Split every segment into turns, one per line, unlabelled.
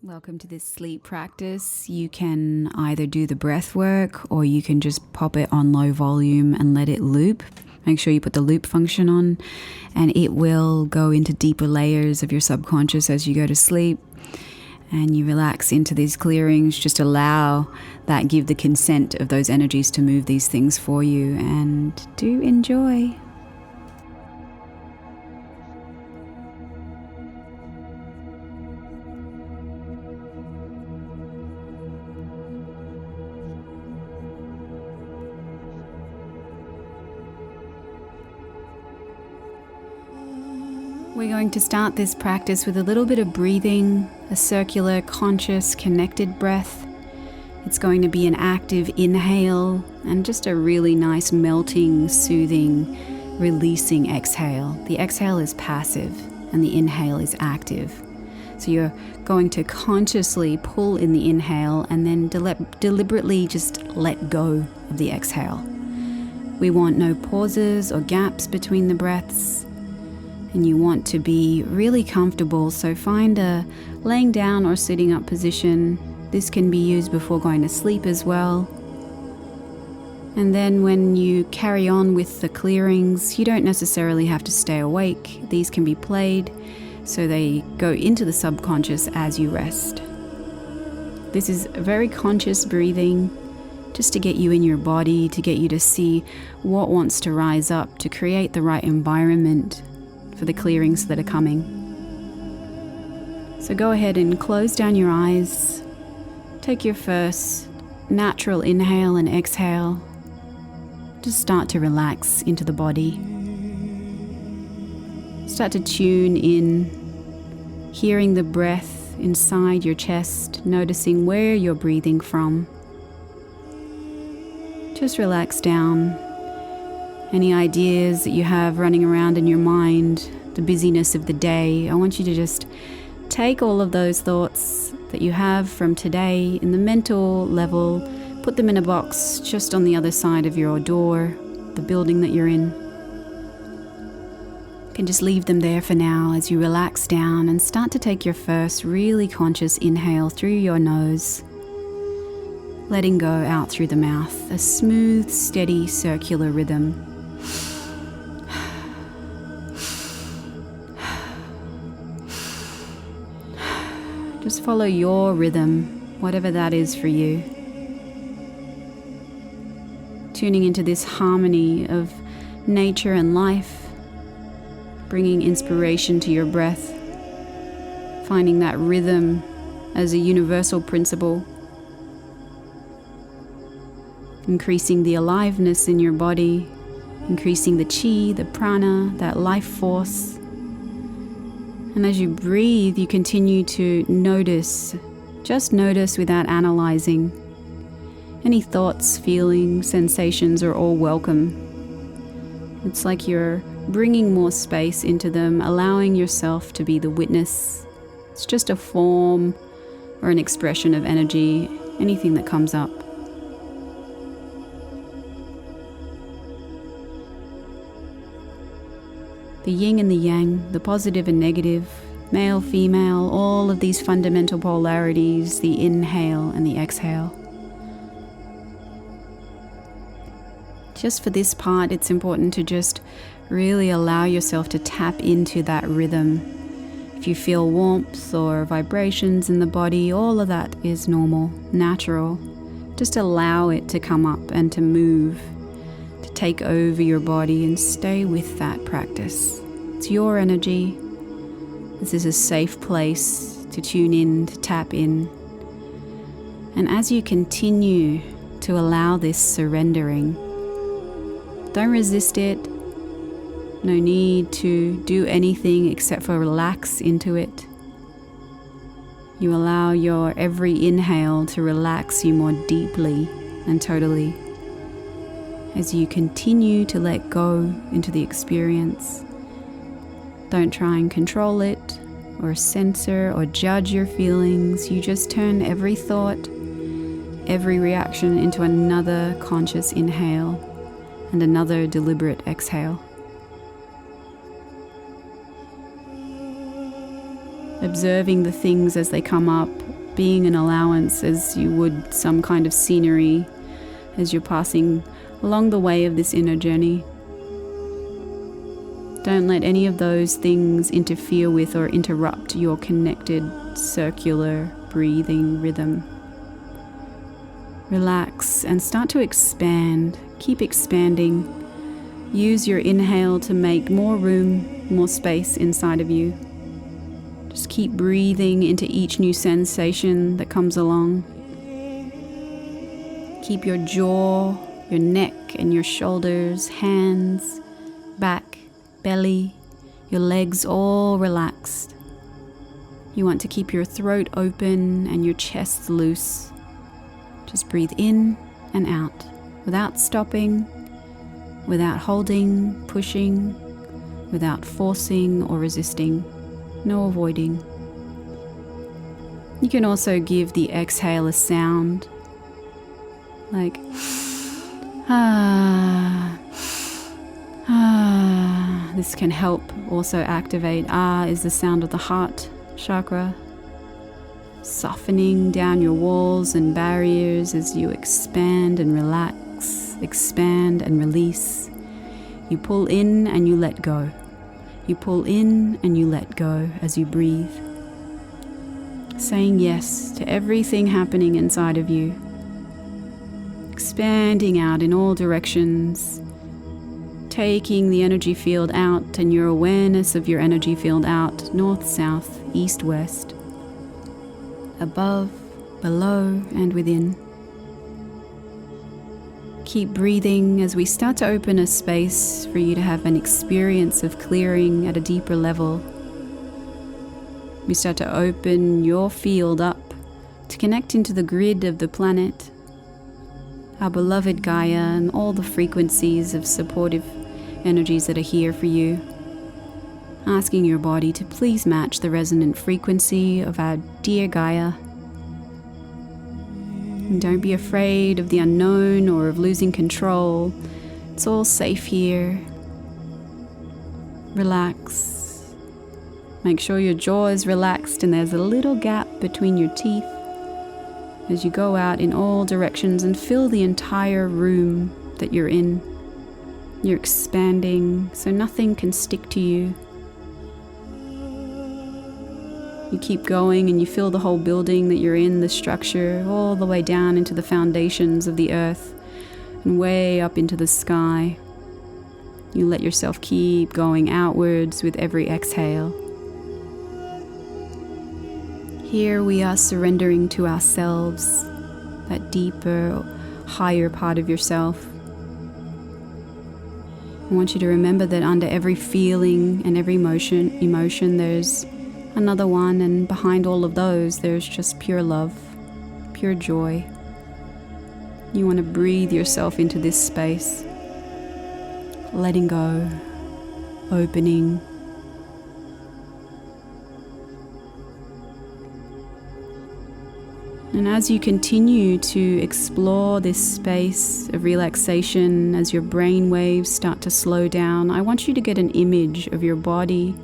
Welcome to this sleep practice. You can either do the breath work or you can just pop it on low volume and let it loop. Make sure you put the loop function on and it will go into deeper layers of your subconscious as you go to sleep and you relax into these clearings. Just allow that, give the consent of those energies to move these things for you, and do enjoy. We're going to start this practice with a little bit of breathing, a circular, conscious, connected breath. It's going to be an active inhale and just a really nice melting, soothing, releasing exhale. The exhale is passive and the inhale is active. So you're going to consciously pull in the inhale and then deliberately just let go of the exhale. We want no pauses or gaps between the breaths. And you want to be really comfortable, so find a laying down or sitting up position. This can be used before going to sleep as well. And then when you carry on with the clearings, you don't necessarily have to stay awake. These can be played so they go into the subconscious as you rest. This is very conscious breathing, just to get you in your body, to get you to see what wants to rise up, to create the right environment for the clearings that are coming. So go ahead and close down your eyes. Take your first natural inhale and exhale. Just start to relax into the body. Start to tune in, hearing the breath inside your chest, noticing where you're breathing from. Just relax down. Any ideas that you have running around in your mind, the busyness of the day, I want you to just take all of those thoughts that you have from today in the mental level, put them in a box just on the other side of your door, the building that you're in. You can just leave them there for now as you relax down and start to take your first really conscious inhale through your nose, letting go out through the mouth, a smooth, steady, circular rhythm. Just follow your rhythm, whatever that is for you. Tuning into this harmony of nature and life, bringing inspiration to your breath, finding that rhythm as a universal principle, increasing the aliveness in your body, increasing the chi, the prana, that life force. And as you breathe, you continue to notice, just notice without analyzing. Any thoughts, feelings, sensations are all welcome. It's like you're bringing more space into them, allowing yourself to be the witness. It's just a form or an expression of energy, anything that comes up. The yin and the yang, the positive and negative, male, female, all of these fundamental polarities, the inhale and the exhale. Just for this part, it's important to just really allow yourself to tap into that rhythm. If you feel warmth or vibrations in the body, all of that is normal, natural. Just allow it to come up and to move, to take over your body, and stay with that practice. It's your energy. This is a safe place to tune in, to tap in. And as you continue to allow this surrendering, don't resist it. No need to do anything except for relax into it. You allow your every inhale to relax you more deeply and totally as you continue to let go into the experience. Don't try and control it or censor or judge your feelings. You just turn every thought, every reaction into another conscious inhale and another deliberate exhale. Observing the things as they come up, being an allowance as you would some kind of scenery as you're passing along the way of this inner journey. Don't let any of those things interfere with or interrupt your connected, circular breathing rhythm. Relax and start to expand. Keep expanding. Use your inhale to make more room, more space inside of you. Just keep breathing into each new sensation that comes along. Keep your jaw, your neck and your shoulders, hands, back, belly, your legs all relaxed. You want to keep your throat open and your chest loose. Just breathe in and out without stopping, without holding, pushing, without forcing or resisting. No avoiding. You can also give the exhale a sound like This can help also activate. Is the sound of the heart chakra, softening down your walls and barriers as you expand and relax, expand and release. You pull in and you let go. You pull in and you let go as you breathe. Saying yes to everything happening inside of you. Expanding out in all directions. Taking the energy field out and your awareness of your energy field out, north, south, east, west. Above, below, and within. Keep breathing as we start to open a space for you to have an experience of clearing at a deeper level. We start to open your field up to connect into the grid of the planet, our beloved Gaia, and all the frequencies of supportive energies that are here for you. Asking your body to please match the resonant frequency of our dear Gaia. And don't be afraid of the unknown or of losing control. It's all safe here. Relax. Make sure your jaw is relaxed and there's a little gap between your teeth as you go out in all directions and fill the entire room that you're in. You're expanding so nothing can stick to you. You keep going and you feel the whole building that you're in, the structure, all the way down into the foundations of the earth and way up into the sky. You let yourself keep going outwards with every exhale. Here we are surrendering to ourselves, that deeper, higher part of yourself. I want you to remember that under every feeling and every emotion there's another one, and behind all of those there's just pure love, pure joy. You want to breathe yourself into this space, letting go, opening. And as you continue to explore this space of relaxation, as your brain waves start to slow down, I want you to get an image of your body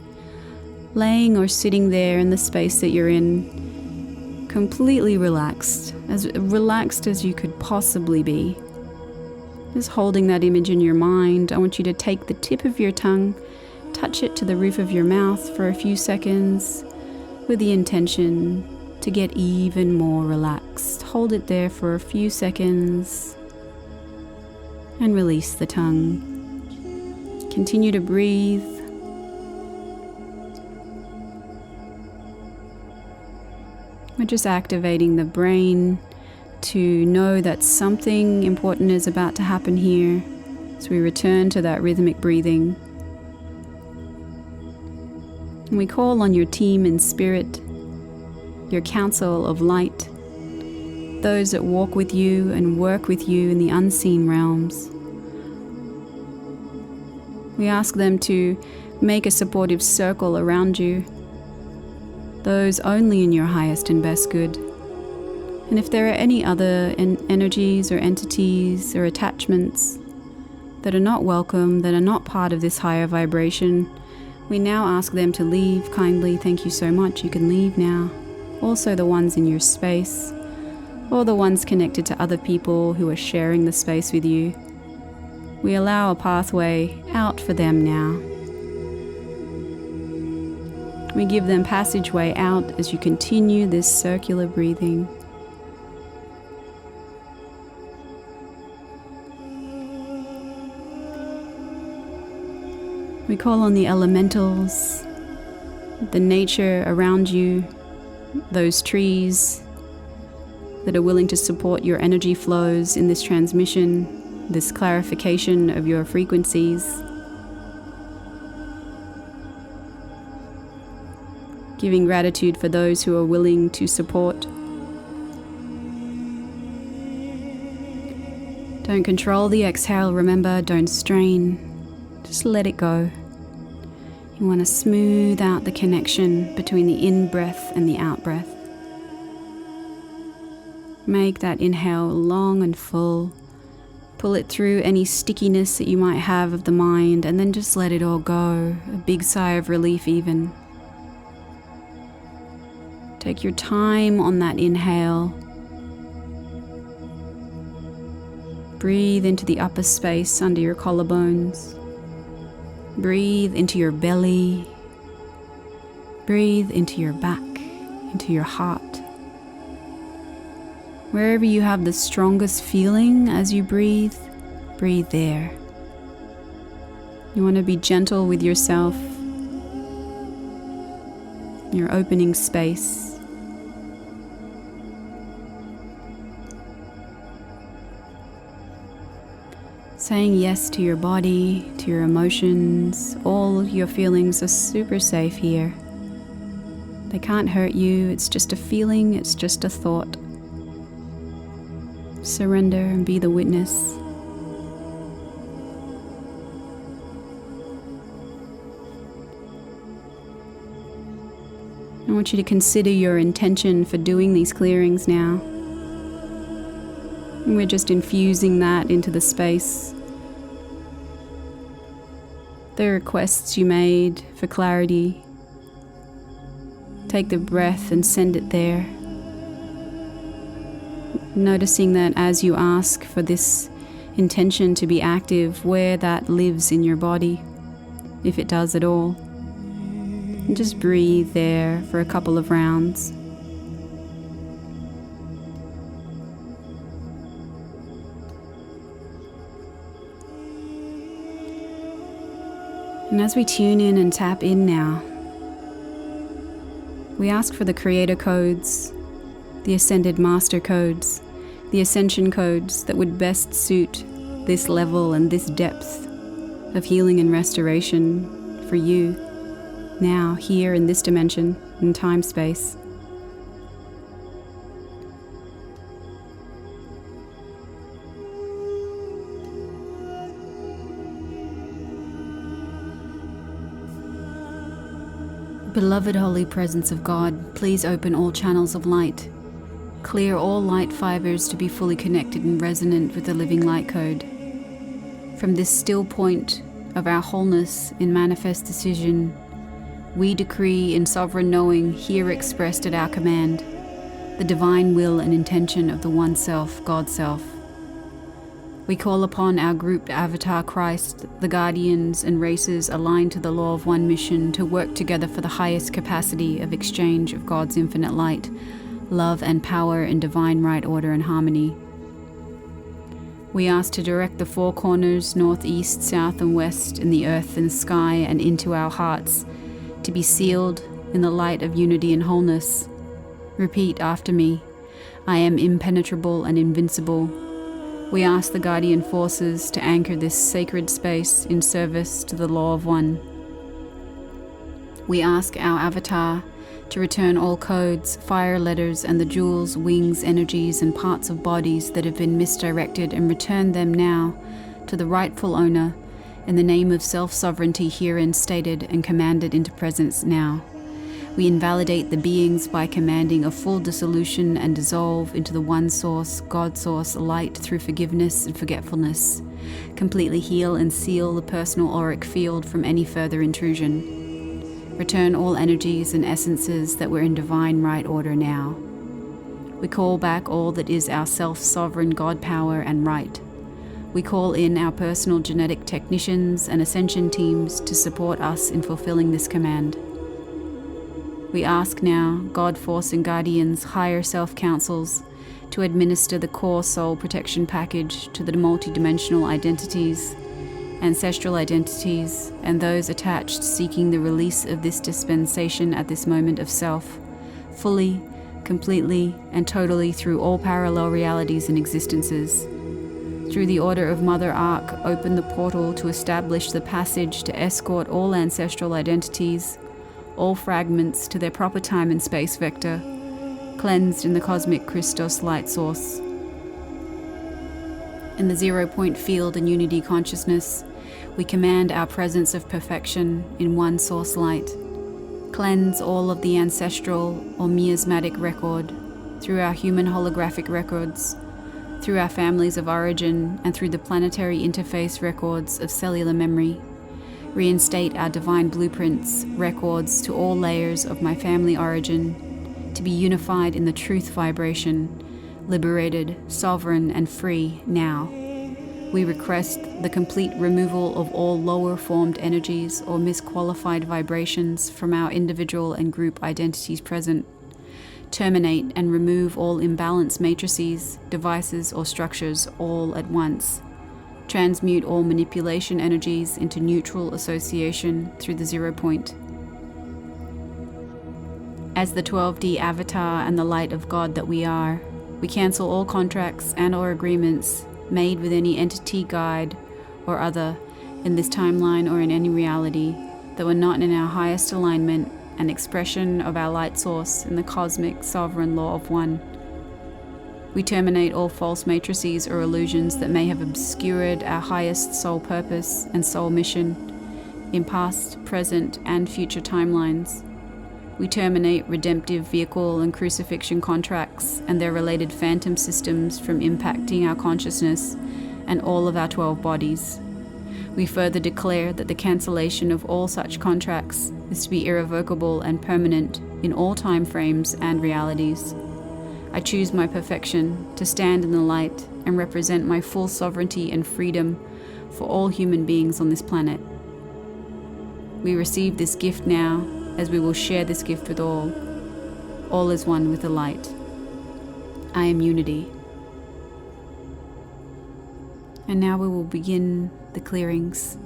laying or sitting there in the space that you're in, completely relaxed as you could possibly be. Just holding that image in your mind, I want you to take the tip of your tongue, touch it to the roof of your mouth for a few seconds with the intention to get even more relaxed. Hold it there for a few seconds and release the tongue. Continue to breathe. We're just activating the brain to know that something important is about to happen here as we return to that rhythmic breathing. And we call on your team in spirit, your council of light, those that walk with you and work with you in the unseen realms. We ask them to make a supportive circle around you, those only in your highest and best good. And if there are any other energies or entities or attachments that are not welcome, that are not part of this higher vibration, we now ask them to leave kindly. Thank you so much. You can leave now. also the ones in your space, or the ones connected to other people who are sharing the space with you. We allow a pathway out for them now. We give them passageway out as you continue this circular breathing. We call on the elementals, the nature around you, those trees that are willing to support your energy flows in this transmission, this clarification of your frequencies. Giving gratitude for those who are willing to support. Don't control the exhale, remember, don't strain, just let it go. You want to smooth out the connection between the in-breath and the out-breath. Make that inhale long and full. Pull it through any stickiness that you might have of the mind, and then just let it all go, a big sigh of relief even. Take your time on that inhale. Breathe into the upper space under your collarbones. Breathe into your belly. Breathe into your back, into your heart. Wherever you have the strongest feeling as you breathe, breathe there. You want to be gentle with yourself. You're opening space. Saying yes to your body, to your emotions. All your feelings are super safe here. They can't hurt you. It's just a feeling, it's just a thought. Surrender and be the witness. I want you to consider your intention for doing these clearings now. And we're just infusing that into the space. The requests you made for clarity. Take the breath and send it there. Noticing that as you ask for this intention to be active, where that lives in your body, if it does at all. And just breathe there for a couple of rounds. And as we tune in and tap in now, we ask for the creator codes, the ascended master codes, the ascension codes that would best suit this level and this depth of healing and restoration for you now, here in this dimension, in time-space. Beloved Holy Presence of God, please open all channels of light. Clear all light fibers to be fully connected and resonant with the living light code. From this still point of our wholeness in manifest decision, we decree in sovereign knowing, here expressed at our command, the divine will and intention of the One Self, God Self. We call upon our grouped avatar Christ, the guardians and races aligned to the law of one mission to work together for the highest capacity of exchange of God's infinite light, love and power in divine right order and harmony. We ask to direct the four corners, north, east, south and west in the earth and sky and into our hearts, to be sealed in the light of unity and wholeness. Repeat after me. I am impenetrable and invincible. We ask the guardian forces to anchor this sacred space in service to the law of one. We ask our avatar to return all codes, fire letters, and the jewels, wings, energies, and parts of bodies that have been misdirected, and return them now to the rightful owner in the name of self-sovereignty herein stated and commanded into presence now. We invalidate the beings by commanding a full dissolution and dissolve into the one source, God source, light through forgiveness and forgetfulness. Completely heal and seal the personal auric field from any further intrusion. Return all energies and essences that were in divine right order now. We call back all that is our self-sovereign God power and right. We call in our personal genetic technicians and ascension teams to support us in fulfilling this command. We ask now God Force and Guardians, higher self councils, to administer the core soul protection package to the multidimensional identities, ancestral identities, and those attached seeking the release of this dispensation at this moment of self, fully, completely, and totally through all parallel realities and existences. Through the order of Mother Ark, open the portal to establish the passage to escort all ancestral identities, all fragments to their proper time and space vector, cleansed in the cosmic Christos light source. In the 0-point field and unity consciousness, we command our presence of perfection in one source light. Cleanse all of the ancestral or miasmatic record through our human holographic records, through our families of origin, and through the planetary interface records of cellular memory. Reinstate our divine blueprints, records to all layers of my family origin, to be unified in the truth vibration, liberated, sovereign, and free now. We request the complete removal of all lower formed energies or misqualified vibrations from our individual and group identities present. Terminate and remove all imbalanced matrices, devices, or structures all at once. Transmute all manipulation energies into neutral association through the 0-point. As the 12D avatar and the light of God that we are, we cancel all contracts and or agreements made with any entity, guide, or other in this timeline or in any reality that were not in our highest alignment and expression of our light source in the cosmic sovereign law of one. We terminate all false matrices or illusions that may have obscured our highest soul purpose and soul mission in past, present, and future timelines. We terminate redemptive vehicle and crucifixion contracts and their related phantom systems from impacting our consciousness and all of our 12 bodies. We further declare that the cancellation of all such contracts is to be irrevocable and permanent in all time frames and realities. I choose my perfection to stand in the light and represent my full sovereignty and freedom for all human beings on this planet. We receive this gift now, as we will share this gift with all. All is one with the light. I am unity. And now we will begin the clearings.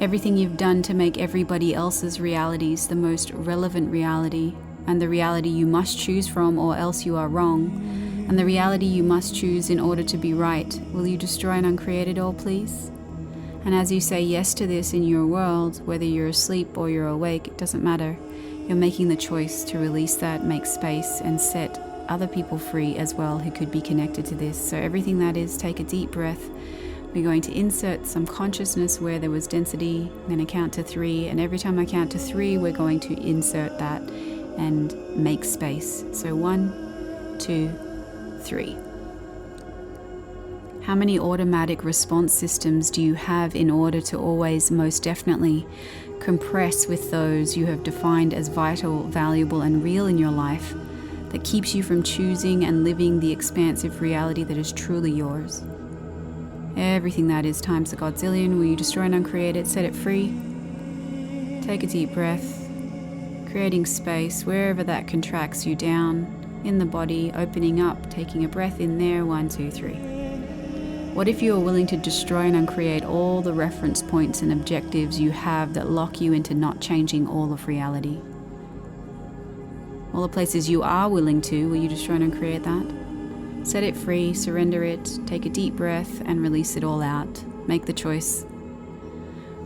Everything you've done to make everybody else's realities the most relevant reality, and the reality you must choose from or else you are wrong, and the reality you must choose in order to be right, will you destroy and uncreate it all, please? And as you say yes to this in your world, whether you're asleep or you're awake, it doesn't matter. You're making the choice to release that, make space, and set other people free as well who could be connected to this. So everything that is, take a deep breath. We're going to insert some consciousness where there was density. I'm going to count to 3, and every time I count to 3, we're going to insert that and make space. So 1, 2, 3. How many automatic response systems do you have in order to always most definitely compress with those you have defined as vital, valuable, and real in your life that keeps you from choosing and living the expansive reality that is truly yours? Everything that is times a godzillion, will you destroy and uncreate it, set it free? Take a deep breath, creating space wherever that contracts you down in the body, opening up, taking a breath in there, 1, 2, 3. What if you are willing to destroy and uncreate all the reference points and objectives you have that lock you into not changing all of reality? All the places you are willing to, will you destroy and uncreate that? Set it free, surrender it, take a deep breath, and release it all out. Make the choice.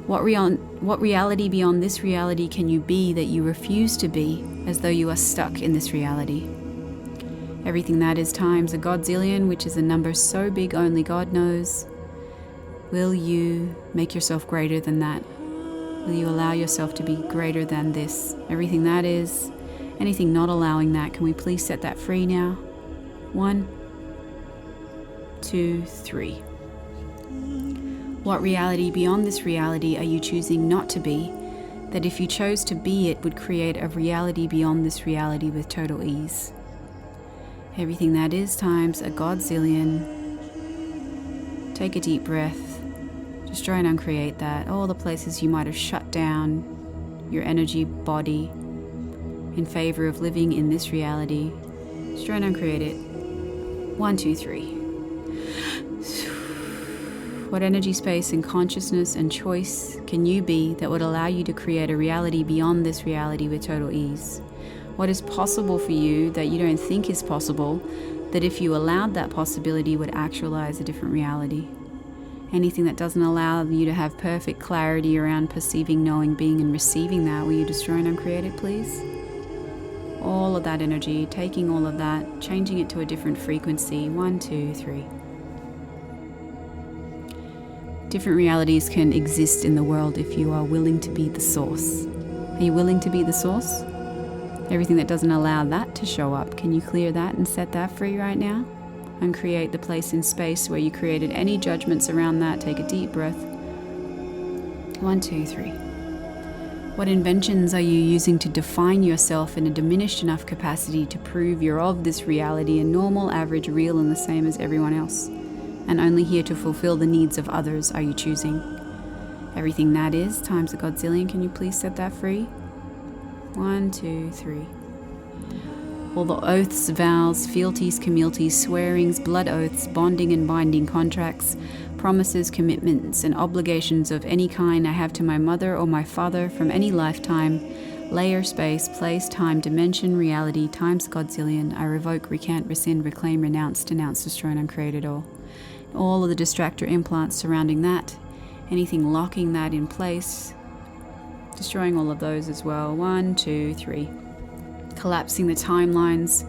What reality beyond this reality can you be that you refuse to be, as though you are stuck in this reality? Everything that is times a godzillion, which is a number so big only God knows. Will you make yourself greater than that? Will you allow yourself to be greater than this? Everything that is, anything not allowing that, can we please set that free now? 1, 2, 3. What reality beyond this reality are you choosing not to be, that if you chose to be it would create a reality beyond this reality with total ease? Everything that is times a godzillion. Take a deep breath. Destroy and uncreate that. All the places you might have shut down your energy body in favor of living in this reality. Destroy and uncreate it. 1, 2, 3. What energy, space, and consciousness and choice can you be that would allow you to create a reality beyond this reality with total ease? What is possible for you that you don't think is possible, that if you allowed that possibility would actualize a different reality? Anything that doesn't allow you to have perfect clarity around perceiving, knowing, being, and receiving that, will you destroy and uncreate it, please? All of that energy, taking all of that, changing it to a different frequency. 1, 2, 3. Different realities can exist in the world if you are willing to be the source. Are you willing to be the source? Everything that doesn't allow that to show up, can you clear that and set that free right now? And create the place in space where you created any judgments around that. Take a deep breath. 1, 2, 3. What inventions are you using to define yourself in a diminished enough capacity to prove you're of this reality and normal, average, real, and the same as everyone else? And only here to fulfill the needs of others are you choosing? Everything that is times a godzillion, can you please set that free? 1, 2, 3. All the oaths, vows, fealties, communities, swearings, blood oaths, bonding and binding contracts, promises, commitments, and obligations of any kind I have to my mother or my father from any lifetime, layer, space, place, time, dimension, reality, times godzillion, I revoke, recant, rescind, reclaim, renounce, denounce, destroy, and uncreate it all. All of the distractor implants surrounding that, anything locking that in place, destroying all of those as well. 1, 2, 3. Collapsing the timelines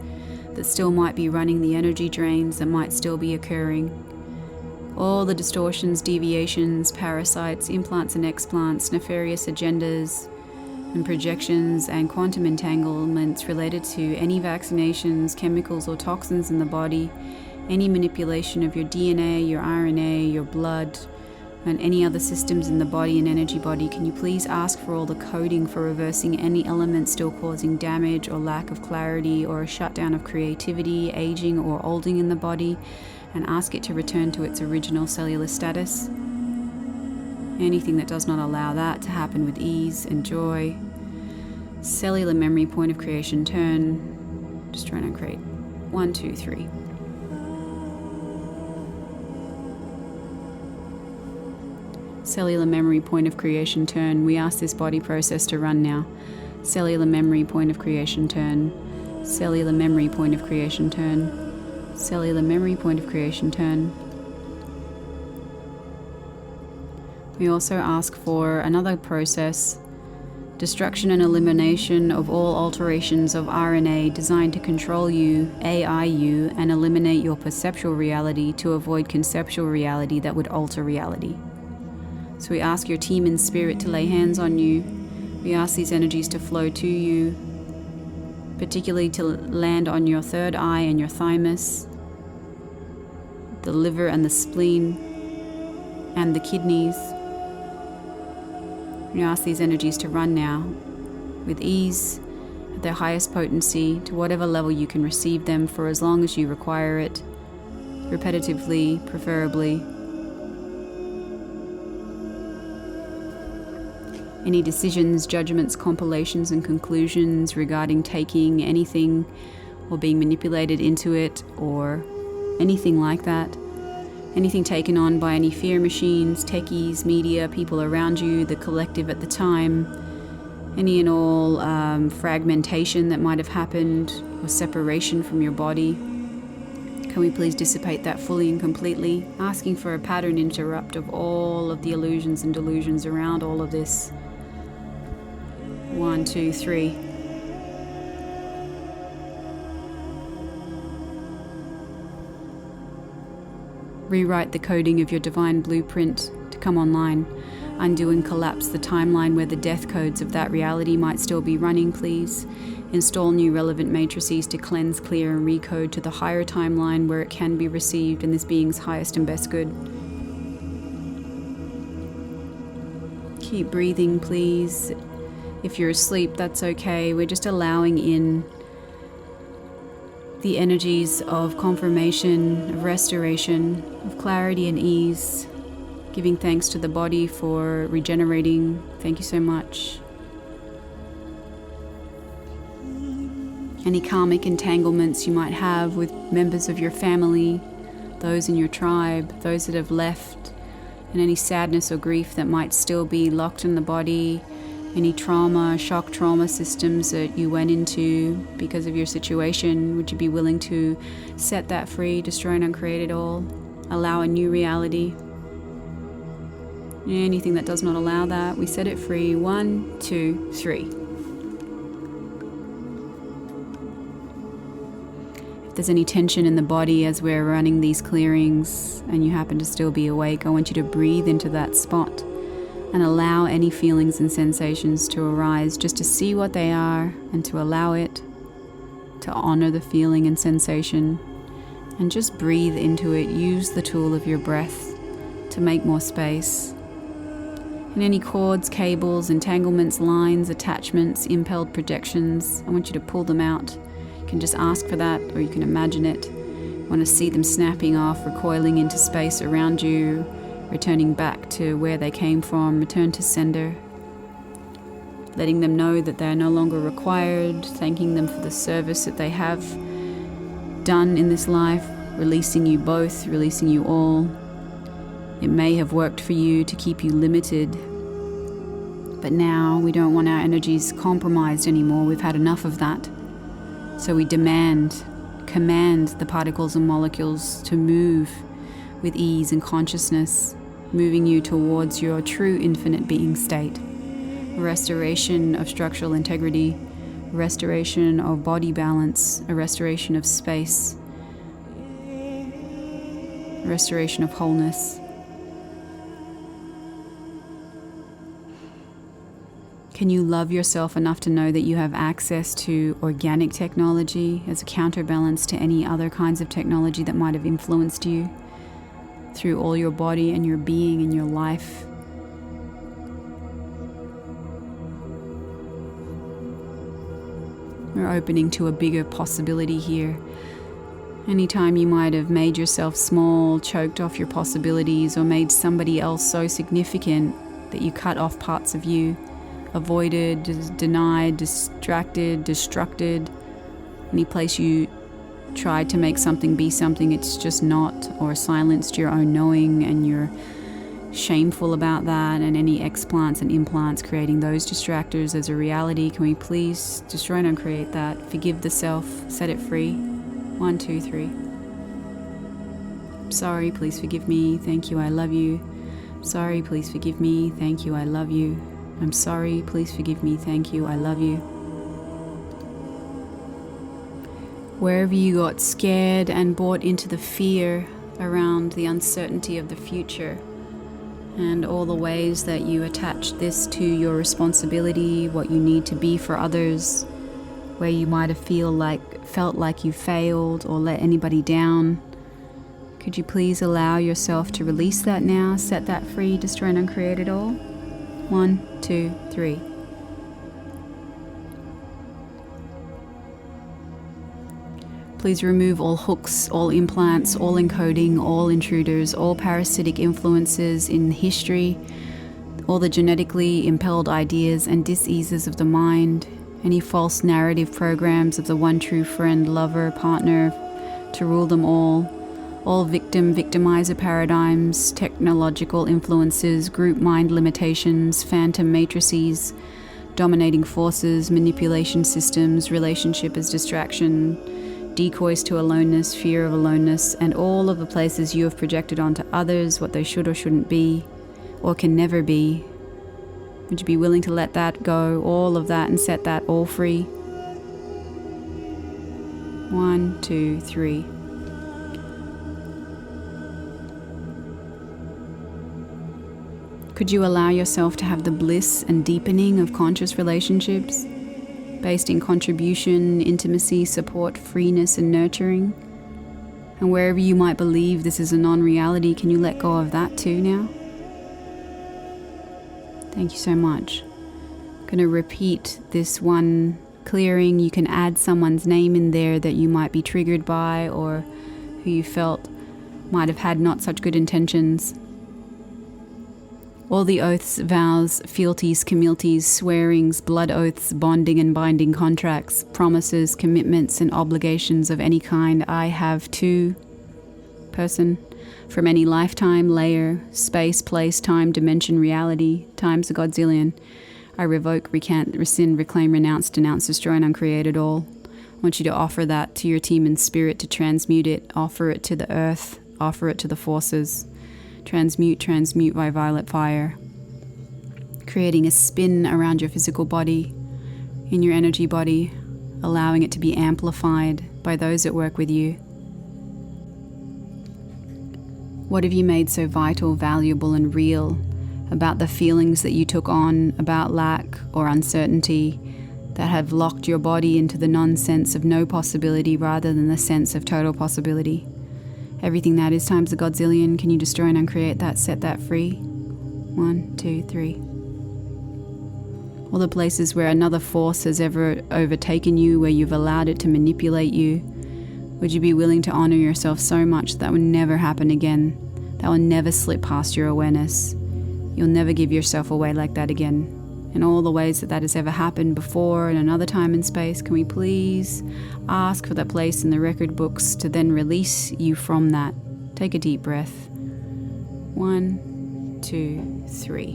that still might be running, the energy drains that might still be occurring. All the distortions, deviations, parasites, implants and explants, nefarious agendas and projections and quantum entanglements related to any vaccinations, chemicals or toxins in the body, any manipulation of your DNA, your RNA, your blood, and any other systems in the body and energy body. Can you please ask for all the coding for reversing any element still causing damage or lack of clarity or a shutdown of creativity, aging or olding in the body, and ask it to return to its original cellular status? Anything that does not allow that to happen with ease and joy. Cellular memory, point of creation, turn. Destroy and uncreate. 1, 2, 3. Cellular memory, point of creation, turn. We ask this body process to run now. Cellular memory, point of creation, turn. Cellular memory, point of creation, turn. Cellular memory, point of creation, turn. We also ask for another process, destruction and elimination of all alterations of RNA designed to control you, AI you, and eliminate your perceptual reality to avoid conceptual reality that would alter reality. So we ask your team in spirit to lay hands on you. We ask these energies to flow to you, particularly to land on your third eye and your thymus, the liver and the spleen, and the kidneys. We ask these energies to run now with ease, at their highest potency, to whatever level you can receive them for as long as you require it, repetitively, preferably. Any decisions, judgments, compilations, and conclusions regarding taking anything or being manipulated into it or anything like that. Anything taken on by any fear machines, techies, media, people around you, the collective at the time. Any and all fragmentation that might have happened or separation from your body. Can we please dissipate that fully and completely? Asking for a pattern interrupt of all of the illusions and delusions around all of this. 1, 2, 3. Rewrite the coding of your divine blueprint to come online. Undo and collapse the timeline where the death codes of that reality might still be running, please. Install new relevant matrices to cleanse, clear, and recode to the higher timeline where it can be received in this being's highest and best good. Keep breathing, please. If you're asleep, that's okay. We're just allowing in the energies of confirmation, of restoration, of clarity and ease. Giving thanks to the body for regenerating. Thank you so much. Any karmic entanglements you might have with members of your family, those in your tribe, those that have left, and any sadness or grief that might still be locked in the body, any trauma, shock trauma systems that you went into because of your situation, would you be willing to set that free, destroy and uncreate it all, allow a new reality? Anything that does not allow that, we set it free. 1, 2, 3. If there's any tension in the body as we're running these clearings and you happen to still be awake, I want you to breathe into that spot and allow any feelings and sensations to arise, just to see what they are and to allow it, to honor the feeling and sensation, and just breathe into it. Use the tool of your breath to make more space. And any cords, cables, entanglements, lines, attachments, impelled projections, I want you to pull them out. You can just ask for that, or you can imagine it. You want to see them snapping off, recoiling into space around you, returning back to where they came from, return to sender. Letting them know that they're no longer required, thanking them for the service that they have done in this life, releasing you both, releasing you all. It may have worked for you to keep you limited, but now we don't want our energies compromised anymore. We've had enough of that. So we command the particles and molecules to move with ease and consciousness, moving you towards your true infinite being state. Restoration of structural integrity, restoration of body balance, a restoration of space, restoration of wholeness. Can you love yourself enough to know that you have access to organic technology as a counterbalance to any other kinds of technology that might have influenced you through all your body and your being and your life? We're opening to a bigger possibility here. Anytime you might have made yourself small, choked off your possibilities, or made somebody else so significant that you cut off parts of you, avoided, denied, distracted, destructed, any place you tried to make something be something it's just not, or silenced your own knowing and you're shameful about that, and any explants and implants creating those distractors as a reality, can we please destroy and uncreate that? Forgive the self, set it free. 1, 2, 3. Sorry, please forgive me. Thank you, I love you. Sorry, please forgive me. Thank you, I love you. I'm sorry, please forgive me. Thank you, I love you. Wherever you got scared and bought into the fear around the uncertainty of the future, and all the ways that you attach this to your responsibility, what you need to be for others, where you might have felt like you failed or let anybody down, could you please allow yourself to release that now, set that free, destroy and uncreate it all? 1, 2, 3. Please remove all hooks, all implants, all encoding, all intruders, all parasitic influences in history, all the genetically impelled ideas and diseases of the mind, any false narrative programs of the one true friend, lover, partner, to rule them all victimizer paradigms, technological influences, group mind limitations, phantom matrices, dominating forces, manipulation systems, relationship as distraction, decoys to aloneness, fear of aloneness, and all of the places you have projected onto others, what they should or shouldn't be, or can never be. Would you be willing to let that go, all of that, and set that all free? 1, 2, 3. Could you allow yourself to have the bliss and deepening of conscious relationships based in contribution, intimacy, support, freeness, and nurturing? And wherever you might believe this is a non-reality, can you let go of that too now? Thank you so much. I'm going to repeat this one clearing. You can add someone's name in there that you might be triggered by or who you felt might have had not such good intentions. All the oaths, vows, fealties, communities, swearings, blood oaths, bonding and binding contracts, promises, commitments and obligations of any kind I have to person from any lifetime, layer, space, place, time, dimension, reality, times a godzillion. I revoke, recant, rescind, reclaim, renounce, denounce, destroy, and uncreate it all. I want you to offer that to your team in spirit to transmute it, offer it to the earth, offer it to the forces. Transmute by violet fire, creating a spin around your physical body, in your energy body, allowing it to be amplified by those that work with you. What have you made so vital, valuable, and real about the feelings that you took on about lack or uncertainty that have locked your body into the nonsense of no possibility rather than the sense of total possibility? Everything that is times a godzillion, can you destroy and uncreate that, set that free? 1, 2, 3. All the places where another force has ever overtaken you, where you've allowed it to manipulate you, would you be willing to honor yourself so much that will never happen again? That will never slip past your awareness. You'll never give yourself away like that again. In all the ways that has ever happened before in another time and space, can we please ask for that place in the record books to then release you from that? Take a deep breath. 1, 2, 3.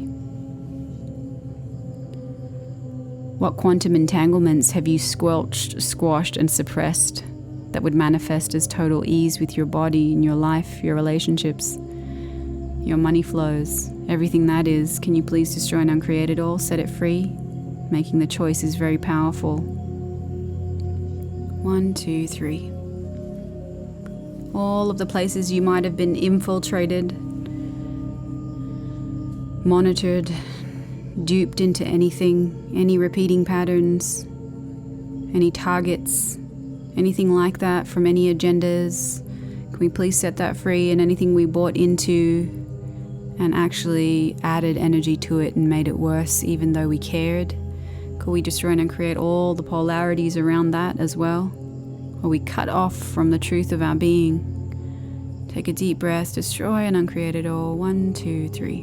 What quantum entanglements have you squelched, squashed, and suppressed that would manifest as total ease with your body, in your life, your relationships, your money flows, everything that is? Can you please destroy and uncreate it all, set it free? Making the choice is very powerful. 1, 2, 3. All of the places you might have been infiltrated, monitored, duped into anything, any repeating patterns, any targets, anything like that from any agendas. Can we please set that free? And anything we bought into and actually added energy to it and made it worse even though we cared? Could we destroy and create all the polarities around that as well? Are we cut off from the truth of our being? Take a deep breath, destroy and uncreate it all. 1, 2, 3.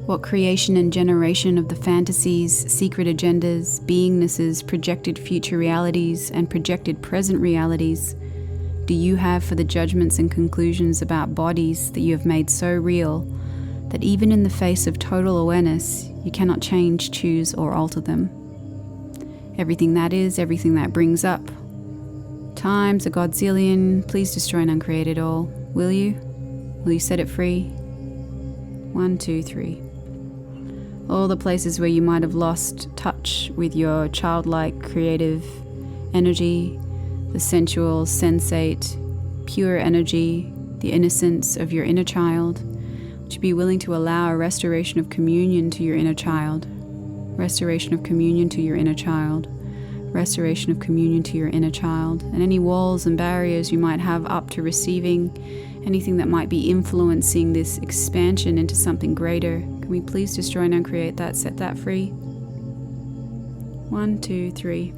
What creation and generation of the fantasies, secret agendas, beingnesses, projected future realities, and projected present realities do you have for the judgments and conclusions about bodies that you have made so real that even in the face of total awareness, you cannot change, choose, or alter them? Everything that is, everything that brings up, times a godzillion, please destroy and uncreate it all. Will you? Will you set it free? 1, 2, 3. All the places where you might have lost touch with your childlike creative energy, the sensual, sensate, pure energy, the innocence of your inner child. Would you be willing to allow a restoration of communion to your inner child? Restoration of communion to your inner child. Restoration of communion to your inner child. And any walls and barriers you might have up to receiving anything that might be influencing this expansion into something greater. Can we please destroy and uncreate that, set that free? 1, 2, 3.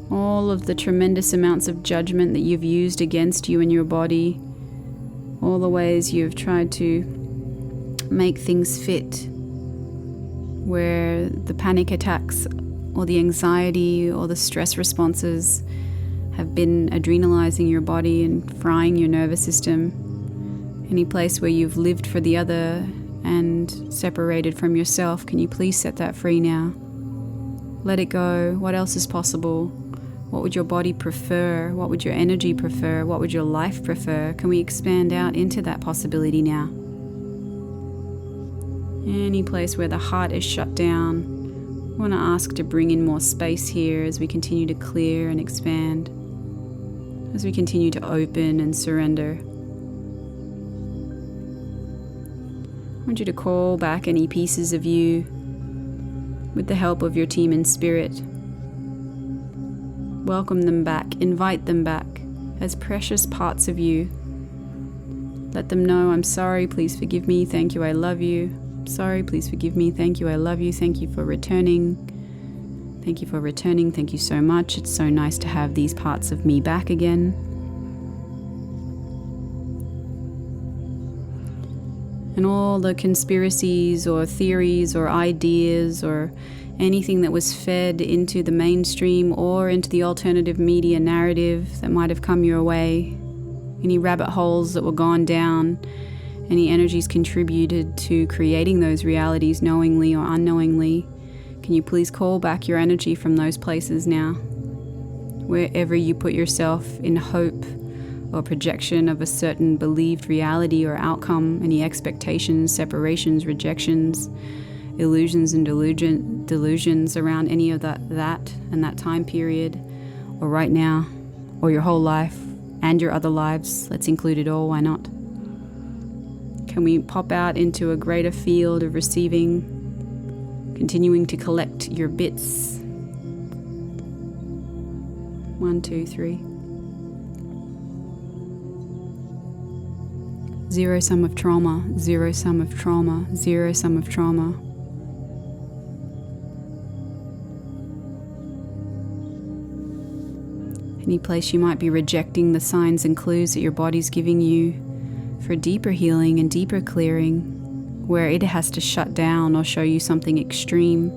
All of the tremendous amounts of judgment that you've used against you and your body, all the ways you've tried to make things fit, where the panic attacks or the anxiety or the stress responses have been adrenalizing your body and frying your nervous system. Any place where you've lived for the other and separated from yourself, can you please set that free now? Let it go. What else is possible? What would your body prefer? What would your energy prefer? What would your life prefer? Can we expand out into that possibility now? Any place where the heart is shut down, I want to ask to bring in more space here as we continue to clear and expand, as we continue to open and surrender. I want you to call back any pieces of you with the help of your team in spirit. Welcome them back, invite them back as precious parts of you Let them know, I'm sorry, please forgive me, thank you, I love you. Sorry, please forgive me, thank you, I love you, thank you for returning. Thank you for returning, thank you so much. It's so nice to have these parts of me back again. And all the conspiracies or theories or ideas or anything that was fed into the mainstream or into the alternative media narrative that might have come your way, any rabbit holes that were gone down, any energies contributed to creating those realities knowingly or unknowingly, can you please call back your energy from those places now? Wherever you put yourself in hope or projection of a certain believed reality or outcome, any expectations, separations, rejections, illusions and delusions around any of that and that time period, or right now, or your whole life and your other lives. Let's include it all, why not? Can we pop out into a greater field of receiving, continuing to collect your bits? 1, 2, 3. Zero sum of trauma, zero sum of trauma, zero sum of trauma. Any place you might be rejecting the signs and clues that your body's giving you for deeper healing and deeper clearing, where it has to shut down or show you something extreme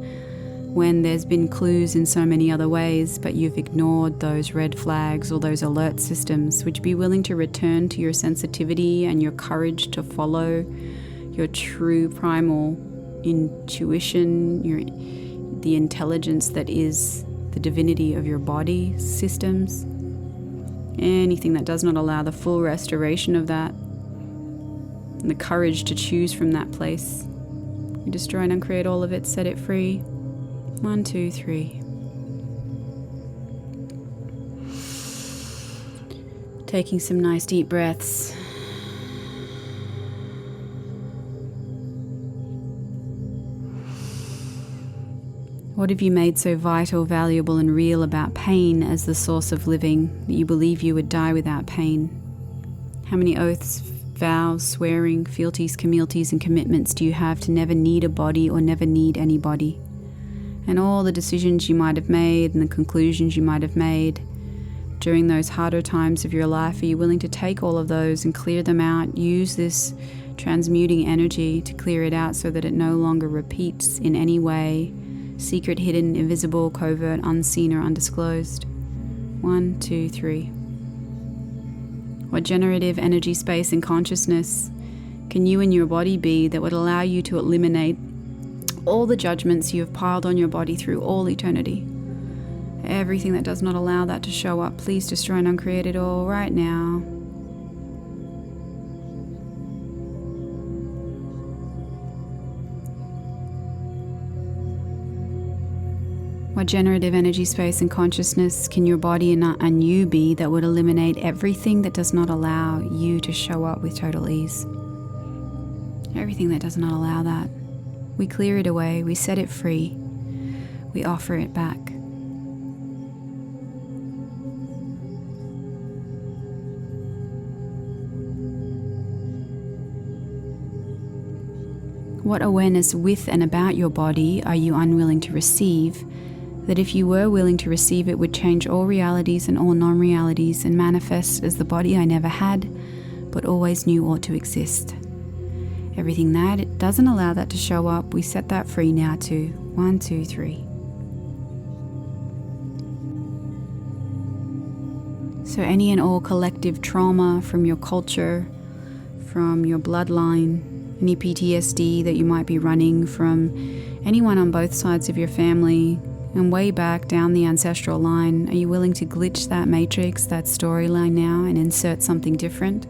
when there's been clues in so many other ways, but you've ignored those red flags or those alert systems. Would you be willing to return to your sensitivity and your courage to follow your true primal intuition, the intelligence that is the divinity of your body systems? Anything that does not allow the full restoration of that and the courage to choose from that place. We destroy and uncreate all of it, set it free. 1, 2, 3. Taking some nice deep breaths. What have you made so vital, valuable, and real about pain as the source of living that you believe you would die without pain? How many oaths, vows, swearing, fealties, communities, and commitments do you have to never need a body or never need anybody? And all the decisions you might have made and the conclusions you might have made during those harder times of your life, are you willing to take all of those and clear them out? Use this transmuting energy to clear it out so that it no longer repeats in any way, secret, hidden, invisible, covert, unseen, or undisclosed. 1, 2, 3. What generative energy, space, and consciousness can you and your body be that would allow you to eliminate all the judgments you have piled on your body through all eternity? Everything that does not allow that to show up, please destroy and uncreate it all right now. What generative energy, space, and consciousness can your body and you be that would eliminate everything that does not allow you to show up with total ease? Everything that does not allow that. We clear it away, we set it free, we offer it back. What awareness with and about your body are you unwilling to receive, that if you were willing to receive it would change all realities and all non-realities and manifest as the body I never had, but always knew ought to exist? Everything that it doesn't allow that to show up, we set that free now too. 1, 2, 3. So any and all collective trauma from your culture, from your bloodline, any PTSD that you might be running from anyone on both sides of your family and way back down the ancestral line, are you willing to glitch that matrix, that storyline now, and insert something different?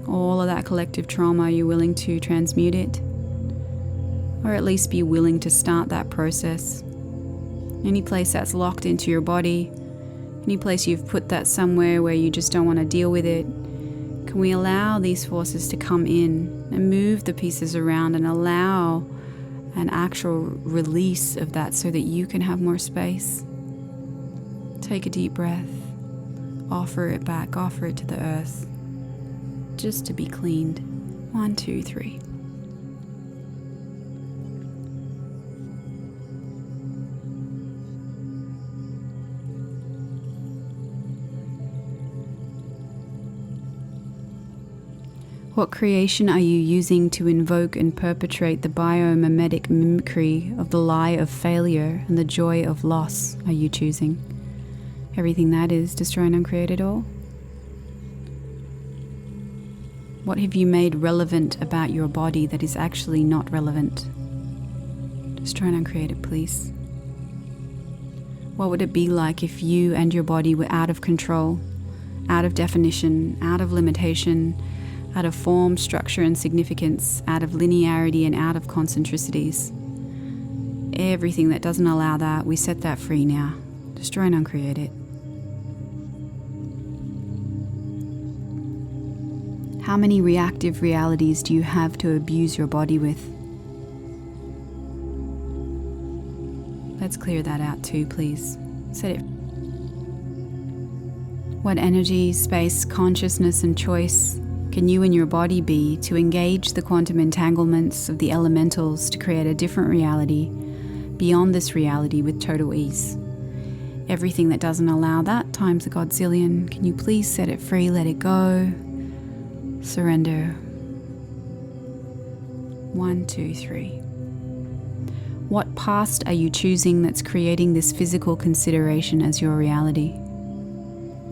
All of that collective trauma, are you willing to transmute it? Or at least be willing to start that process? Any place that's locked into your body, any place you've put that somewhere where you just don't want to deal with it, can we allow these forces to come in and move the pieces around and allow an actual release of that so that you can have more space? Take a deep breath. Offer it back. Offer it to the earth. just to be cleaned. 1, 2, 3. What creation are you using to invoke and perpetrate the biomimetic mimicry of the lie of failure and the joy of loss are you choosing? Everything that is, destroy and uncreate it all. What have you made relevant about your body that is actually not relevant? Destroy and uncreate it, please. What would it be like if you and your body were out of control, out of definition, out of limitation, out of form, structure and significance, out of linearity and out of concentricities? Everything that doesn't allow that, we set that free now. Destroy and uncreate it. How many reactive realities do you have to abuse your body with? Let's clear that out too, please. Set it. What energy, space, consciousness and choice can you and your body be to engage the quantum entanglements of the elementals to create a different reality beyond this reality with total ease? Everything that doesn't allow that times a godzillion, can you please set it free, let it go, surrender. 1, 2, 3. What past are you choosing that's creating this physical consideration as your reality?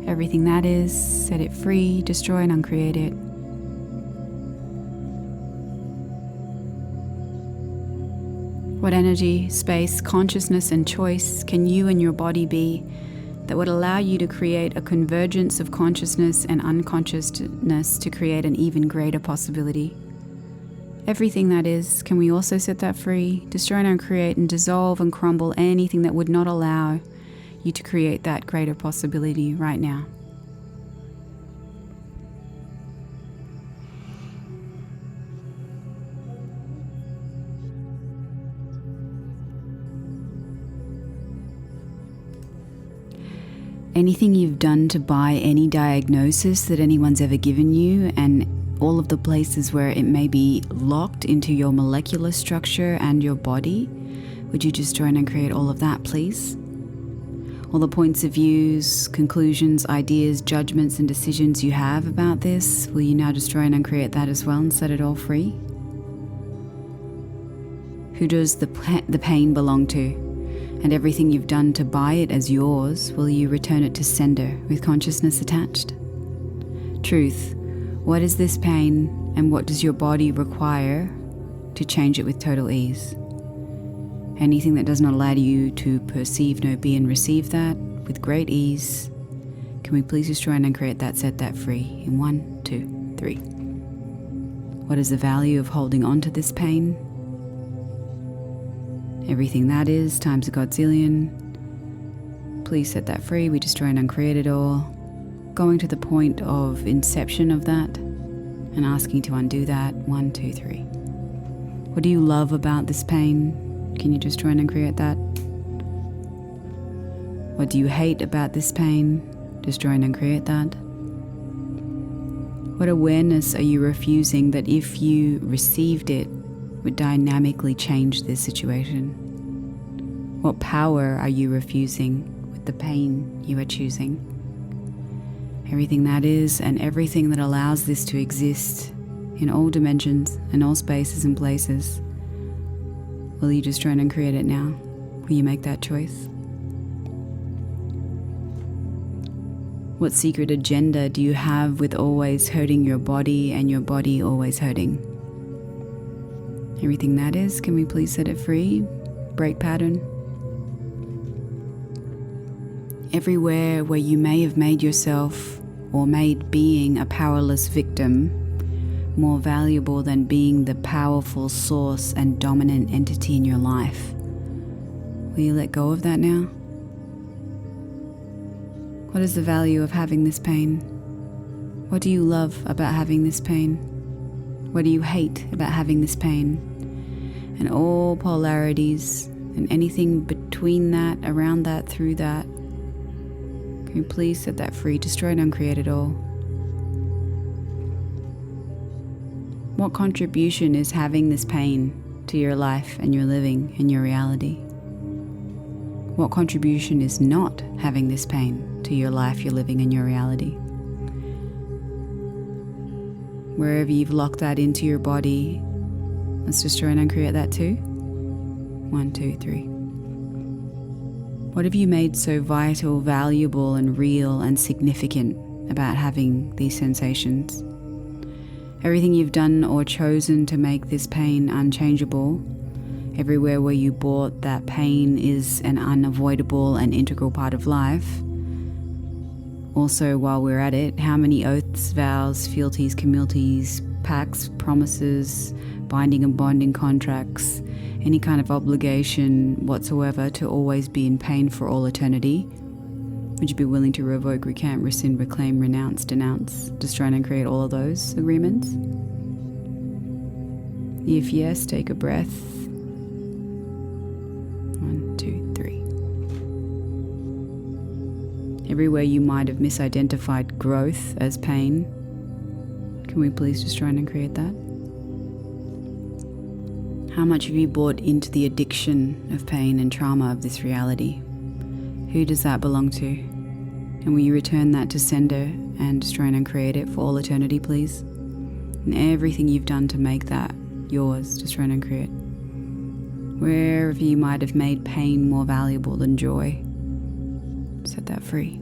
Everything that is, set it free, destroy and uncreate it. What energy, space, consciousness and choice can you and your body be that would allow you to create a convergence of consciousness and unconsciousness to create an even greater possibility? Everything that is, can we also set that free, destroy and uncreate and dissolve and crumble anything that would not allow you to create that greater possibility right now? Anything you've done to buy any diagnosis that anyone's ever given you, and all of the places where it may be locked into your molecular structure and your body, would you destroy and uncreate all of that, please? All the points of views, conclusions, ideas, judgments and decisions you have about this, will you now destroy and uncreate that as well and set it all free? Who does the pain belong to? And everything you've done to buy it as yours, will you return it to sender with consciousness attached? Truth, what is this pain and what does your body require to change it with total ease? Anything that does not allow you to perceive, know, be and receive that with great ease, can we please destroy and uncreate that, set that free in 1, 2, 3. What is the value of holding on to this pain? Everything that is times a godzillion. Please set that free. We destroy and uncreate it all. Going to the point of inception of that and asking to undo that. 1, 2, 3. What do you love about this pain? Can you destroy and uncreate that? What do you hate about this pain? Destroy and uncreate that. What awareness are you refusing that if you received it would dynamically change this situation? What power are you refusing with the pain you are choosing? Everything that is and everything that allows this to exist in all dimensions and all spaces and places, will you destroy and uncreate it now? Will you make that choice? What secret agenda do you have with always hurting your body and your body always hurting? Everything that is, can we please set it free? Break pattern. Everywhere where you may have made yourself or made being a powerless victim more valuable than being the powerful source and dominant entity in your life, will you let go of that now? What is the value of having this pain? What do you love about having this pain? What do you hate about having this pain? And all polarities and anything between that, around that, through that. Can you please set that free, destroy and uncreate it all? What contribution is having this pain to your life and your living and your reality? What contribution is not having this pain to your life, your living, and your reality? Wherever you've locked that into your body, let's just try and uncreate that too. 1, 2, 3. What have you made so vital, valuable, and real and significant about having these sensations? Everything you've done or chosen to make this pain unchangeable, everywhere where you bought that pain is an unavoidable and integral part of life. Also, while we're at it, how many oaths, vows, fealties, communities, pacts, promises, binding and bonding contracts, any kind of obligation whatsoever to always be in pain for all eternity? Would you be willing to revoke, recant, rescind, reclaim, renounce, denounce, destroy and create all of those agreements? If yes, take a breath. 1, 2, 3. Everywhere you might have misidentified growth as pain, can we please just try and create that? How much have you bought into the addiction of pain and trauma of this reality? Who does that belong to? And will you return that to sender and destroy and uncreate it for all eternity, please? And everything you've done to make that yours, destroy and uncreate. Wherever you might have made pain more valuable than joy, set that free.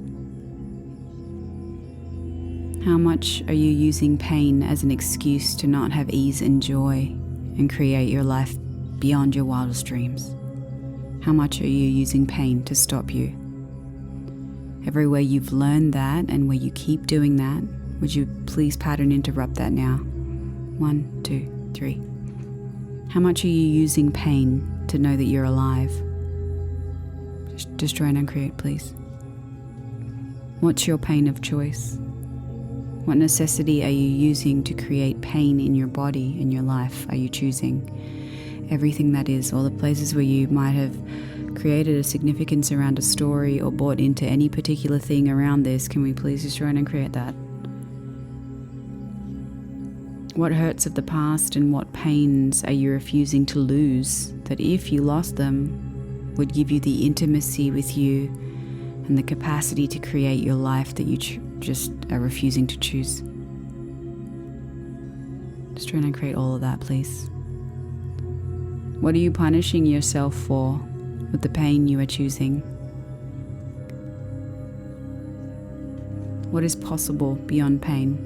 How much are you using pain as an excuse to not have ease and joy and create your life beyond your wildest dreams? How much are you using pain to stop you? Everywhere you've learned that and where you keep doing that, would you please pattern interrupt that now? 1, 2, 3. How much are you using pain to know that you're alive? Just destroy and uncreate, please. What's your pain of choice? What necessity are you using to create pain in your body, in your life? Are you choosing? Everything that is, all the places where you might have created a significance around a story or bought into any particular thing around this, can we please just try and create that? What hurts of the past and what pains are you refusing to lose that if you lost them would give you the intimacy with you and the capacity to create your life that you just are refusing to choose? Just try and create all of that, please. What are you punishing yourself for with the pain you are choosing? What is possible beyond pain?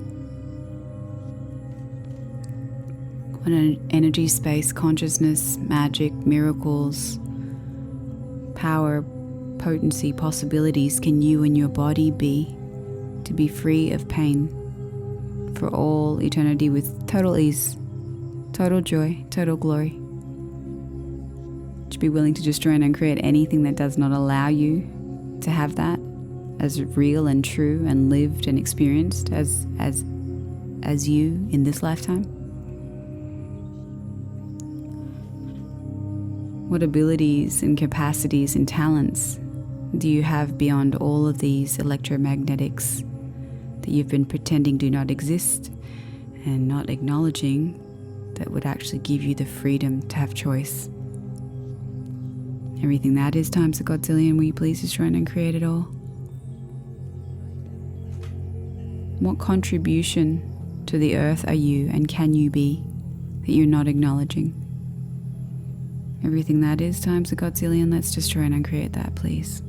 What energy, space, consciousness, magic, miracles, power, potency, possibilities can you and your body be to be free of pain for all eternity with total ease, total joy, total glory? To be willing to destroy and uncreate anything that does not allow you to have that as real and true and lived and experienced as you in this lifetime? What abilities and capacities and talents do you have beyond all of these electromagnetics that you've been pretending do not exist and not acknowledging that would actually give you the freedom to have choice? Everything that is times a godzillion, will you please just try and create it all? What contribution to the earth are you and can you be that you're not acknowledging? Everything that is times a godzillion, let's just try and uncreate that, please.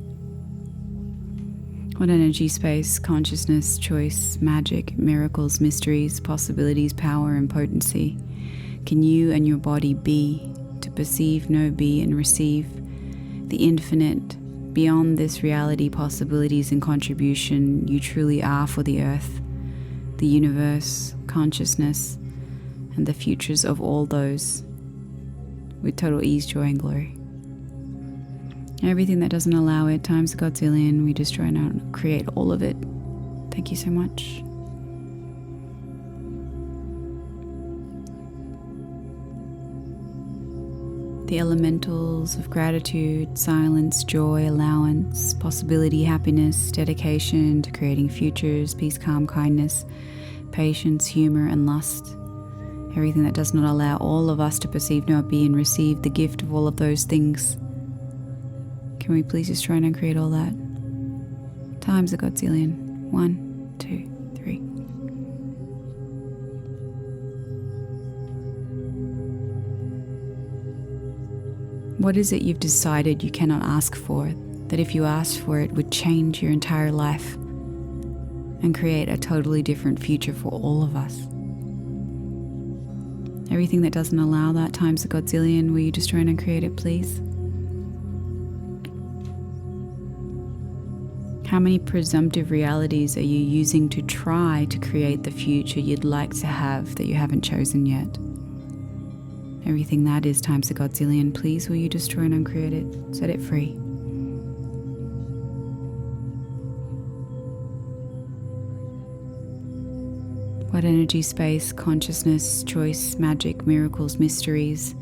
What energy, space, consciousness, choice, magic, miracles, mysteries, possibilities, power, and potency can you and your body be to perceive, know, be, and receive the infinite, beyond this reality, possibilities and contribution you truly are for the earth, the universe, consciousness, and the futures of all those, with total ease, joy, and glory. Everything that doesn't allow it times a godzillion, we just try and create all of it. Thank you so much. The elementals of gratitude, silence, joy, allowance, possibility, happiness, dedication to creating futures, peace, calm, kindness, patience, humor, and lust. Everything that does not allow all of us to perceive, know, be, and receive the gift of all of those things. Can we please just try and uncreate all that? Times a godzillion. 1, 2, 3. What is it you've decided you cannot ask for, that if you asked for it would change your entire life and create a totally different future for all of us? Everything that doesn't allow that times a godzillion, will you just try and create it, please? How many presumptive realities are you using to try to create the future you'd like to have that you haven't chosen yet? Everything that is times a godzillion, please will you destroy and uncreate it? Set it free. What energy, space, consciousness, choice, magic, miracles, mysteries,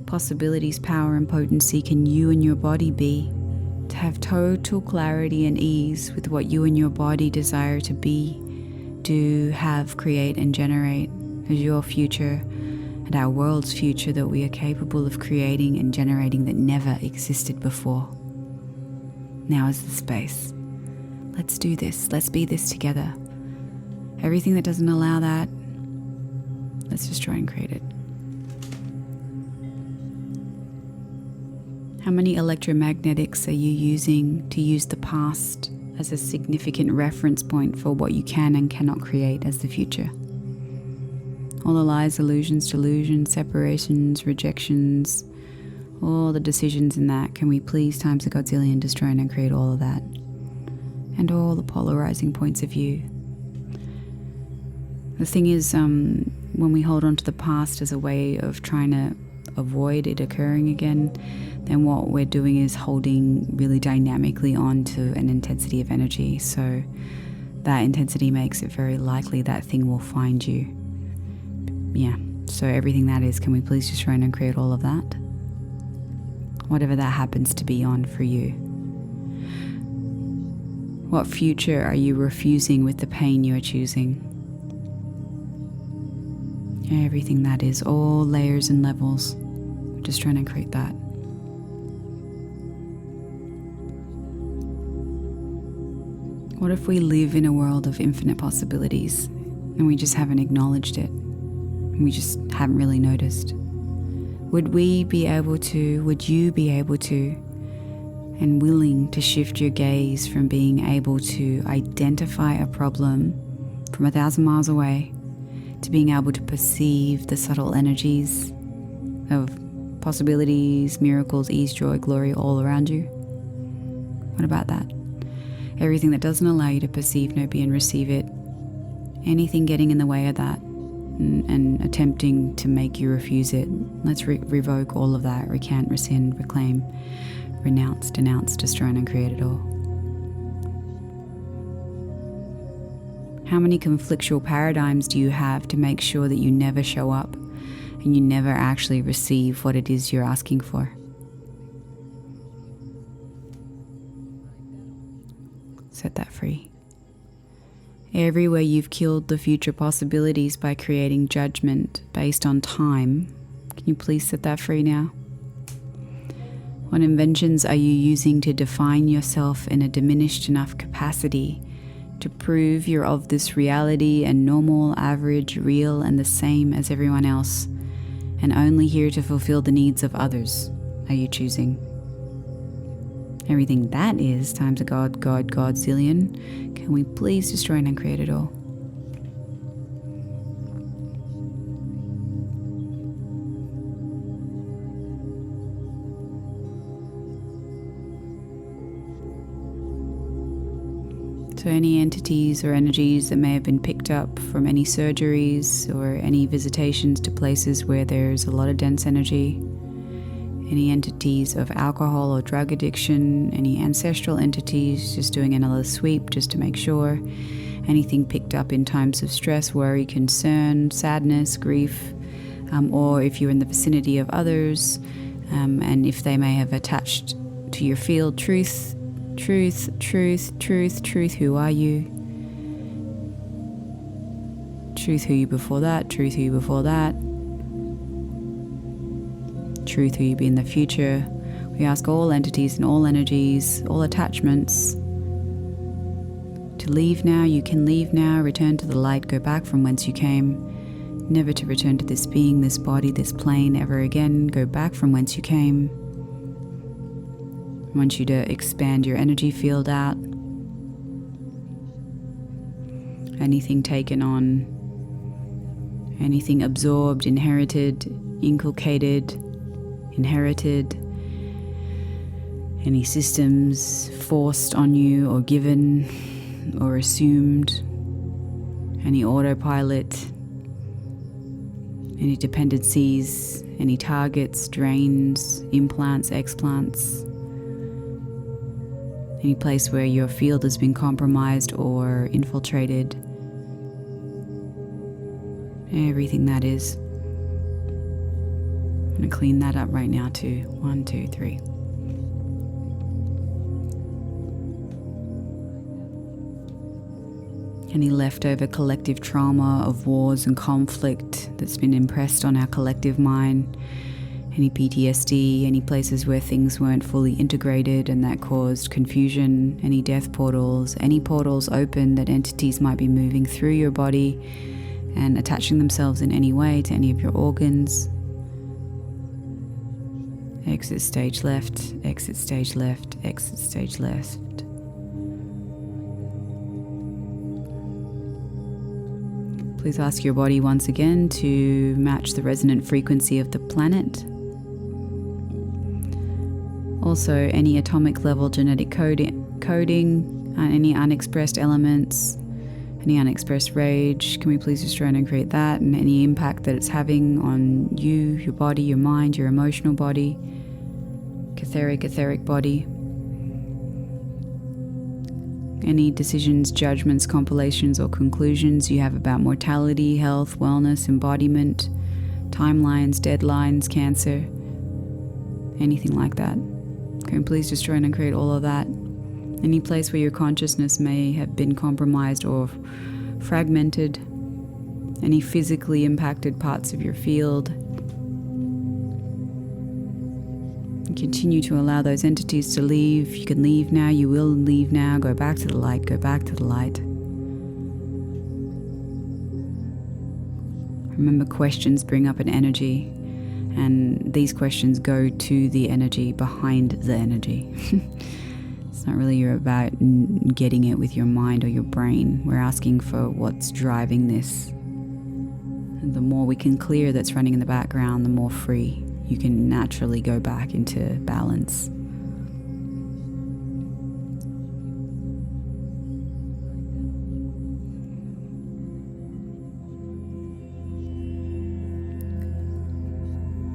possibilities, power, and potency can you and your body be to have total clarity and ease with what you and your body desire to be, do, have, create, and generate as your future and our world's future that we are capable of creating and generating that never existed before? Now is the space. Let's do this. Let's be this together. Everything that doesn't allow that, let's just try and create it. How many electromagnetics are you using to use the past as a significant reference point for what you can and cannot create as the future? All the lies, illusions, delusions, separations, rejections, all the decisions in that, can we please times a godzillion destroy and uncreate all of that? And all the polarizing points of view. The thing is, when we hold on to the past as a way of trying to avoid it occurring again, then what we're doing is holding really dynamically on to an intensity of energy. So that intensity makes it very likely that thing will find you. Yeah, so everything that is, can we please just try and uncreate all of that? Whatever that happens to be on for you. What future are you refusing with the pain you are choosing? Everything that is, all layers and levels. We're just trying to create that. What if we live in a world of infinite possibilities and we just haven't acknowledged it? And we just haven't really noticed? Would you be able to, and willing to shift your gaze from being able to identify a problem from 1,000 miles away to being able to perceive the subtle energies of possibilities, miracles, ease, joy, glory all around you? What about that? Everything that doesn't allow you to perceive, know, be, and receive it, anything getting in the way of that and attempting to make you refuse it, let's revoke all of that, recant, rescind, reclaim, renounce, denounce, destroy, and uncreate it all. How many conflictual paradigms do you have to make sure that you never show up and you never actually receive what it is you're asking for? Set that free. Everywhere you've killed the future possibilities by creating judgment based on time, can you please set that free now? What inventions are you using to define yourself in a diminished enough capacity to prove you're of this reality and normal, average, real, and the same as everyone else, and only here to fulfill the needs of others are you choosing? Everything that is times a godzillion, can we please destroy and uncreate it all? So any entities or energies that may have been picked up from any surgeries or any visitations to places where there's a lot of dense energy, any entities of alcohol or drug addiction, any ancestral entities, just doing another sweep just to make sure, anything picked up in times of stress, worry, concern, sadness, grief, or if you're in the vicinity of others, and if they may have attached to your field, truth, who are you? Truth, who you before that, truth, who you before that. truth who you be in the future. We ask all entities and all energies, all attachments, to leave now. You can leave now, return to the light, go back from whence you came, never to return to this being, this body, this plane ever again. Go back from whence you came. I want you to expand your energy field out. Anything taken on, anything absorbed, inherited, inculcated, inherited, any systems forced on you or given or assumed, any autopilot, any dependencies, any targets, drains, implants, explants, any place where your field has been compromised or infiltrated, everything that is. I'm going to clean that up right now too. 1, 2, 3. Any leftover collective trauma of wars and conflict that's been impressed on our collective mind, any PTSD, any places where things weren't fully integrated and that caused confusion, any death portals, any portals open that entities might be moving through your body and attaching themselves in any way to any of your organs. Exit stage left, exit stage left, exit stage left. Please ask your body once again to match the resonant frequency of the planet. Also, any atomic level genetic coding, any unexpressed elements, any unexpressed rage, can we please destroy and create that, and any impact that it's having on you, your body, your mind, your emotional body, etheric body. Any decisions, judgments, compilations, or conclusions you have about mortality, health, wellness, embodiment, timelines, deadlines, cancer, anything like that. Can you please destroy and uncreate all of that? Any place where your consciousness may have been compromised or fragmented, any physically impacted parts of your field. Continue to allow those entities to leave. You can leave now, you will leave now. Go back to the light, go back to the light. Remember, questions bring up an energy, and these questions go to the energy behind the energy. It's not really about getting it with your mind or your brain. We're asking for what's driving this. And the more we can clear that's running in the background, the more free you can naturally go back into balance.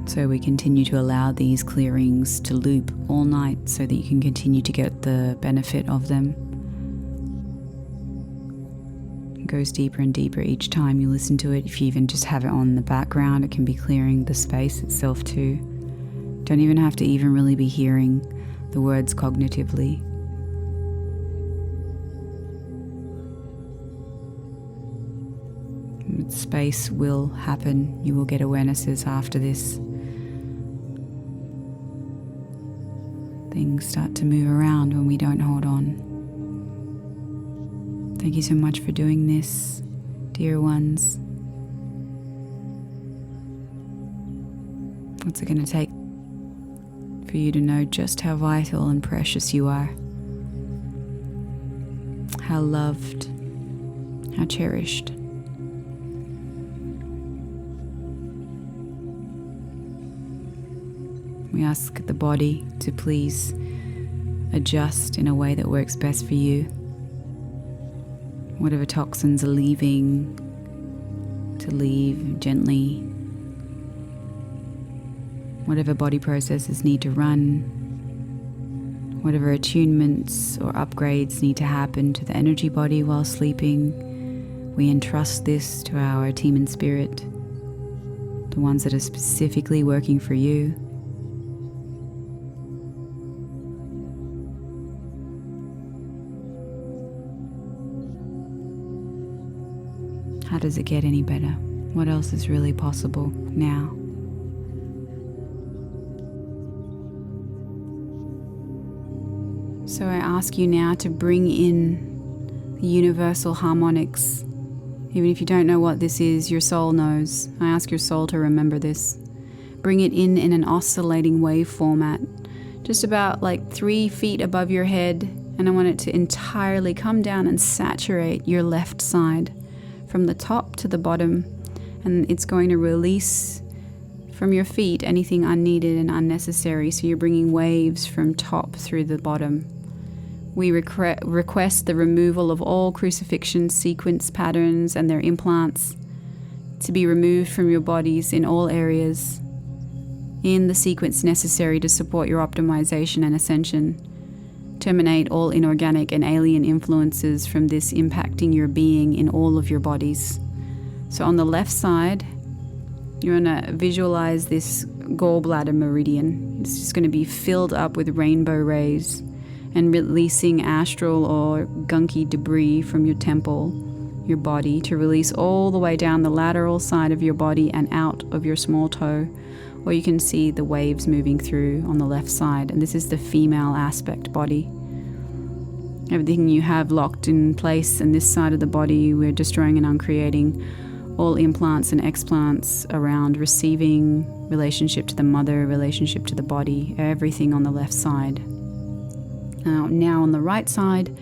So we continue to allow these clearings to loop all night so that you can continue to get the benefit of them. It goes deeper and deeper each time you listen to it. If you even just have it on in the background, it can be clearing the space itself too. Don't even have to even really be hearing the words cognitively. Space will happen. You will get awarenesses after this. Things start to move around when we don't hold on. Thank you so much for doing this, dear ones. What's it going to take for you to know just how vital and precious you are? How loved, how cherished. We ask the body to please adjust in a way that works best for you. Whatever toxins are leaving, to leave gently. Whatever body processes need to run. Whatever attunements or upgrades need to happen to the energy body while sleeping. We entrust this to our team and spirit, the ones that are specifically working for you. How does it get any better? What else is really possible now? So I ask you now to bring in the universal harmonics. Even if you don't know what this is, your soul knows. I ask your soul to remember this. Bring it in an oscillating wave format, just about like 3 feet above your head, and I want it to entirely come down and saturate your left side from the top to the bottom, and it's going to release from your feet anything unneeded and unnecessary, so you're bringing waves from top through the bottom. We request the removal of all crucifixion sequence patterns and their implants to be removed from your bodies in all areas, in the sequence necessary to support your optimization and ascension. Terminate all inorganic and alien influences from this impacting your being in all of your bodies. So on the left side, you're going to visualize this gallbladder meridian. It's just going to be filled up with rainbow rays and releasing astral or gunky debris from your temple, your body, to release all the way down the lateral side of your body and out of your small toe. Or you can see the waves moving through on the left side. And this is the female aspect body. Everything you have locked in place in this side of the body, we're destroying and uncreating all implants and explants around receiving, relationship to the mother, relationship to the body, everything on the left side. Now on the right side,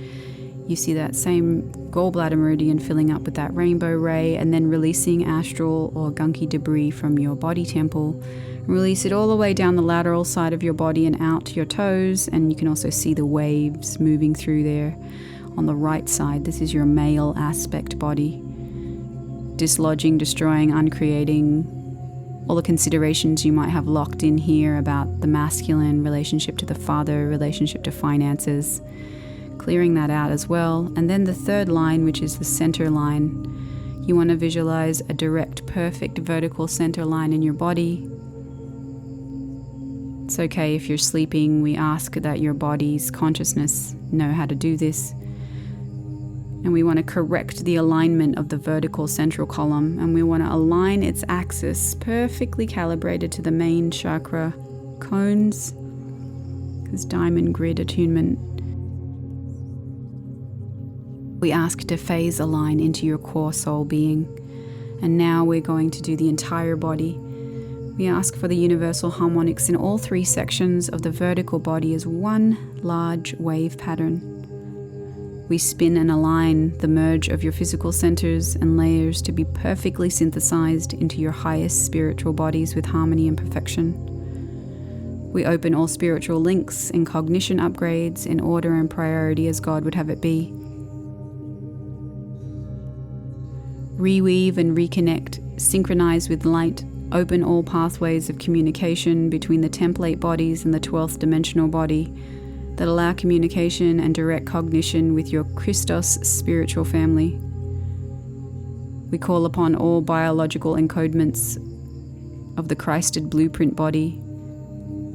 you see that same gallbladder meridian filling up with that rainbow ray and then releasing astral or gunky debris from your body temple. Release it all the way down the lateral side of your body and out to your toes, and you can also see the waves moving through there. On the right side, this is your male aspect body. Dislodging, destroying, uncreating all the considerations you might have locked in here about the masculine, relationship to the father, relationship to finances. Clearing that out as well. And then the third line, which is the center line, you want to visualize a direct, perfect vertical center line in your body. It's okay if you're sleeping. We ask that your body's consciousness know how to do this. And we want to correct the alignment of the vertical central column, and we want to align its axis perfectly calibrated to the main chakra cones, this diamond grid attunement. We ask to phase align into your core soul being. And now we're going to do the entire body. We ask for the universal harmonics in all 3 sections of the vertical body as one large wave pattern. We spin and align the merge of your physical centers and layers to be perfectly synthesized into your highest spiritual bodies with harmony and perfection. We open all spiritual links and cognition upgrades in order and priority as God would have it be. Reweave and reconnect, synchronize with light, open all pathways of communication between the template bodies and the 12th dimensional body that allow communication and direct cognition with your Christos spiritual family. We call upon all biological encodements of the Christed blueprint body,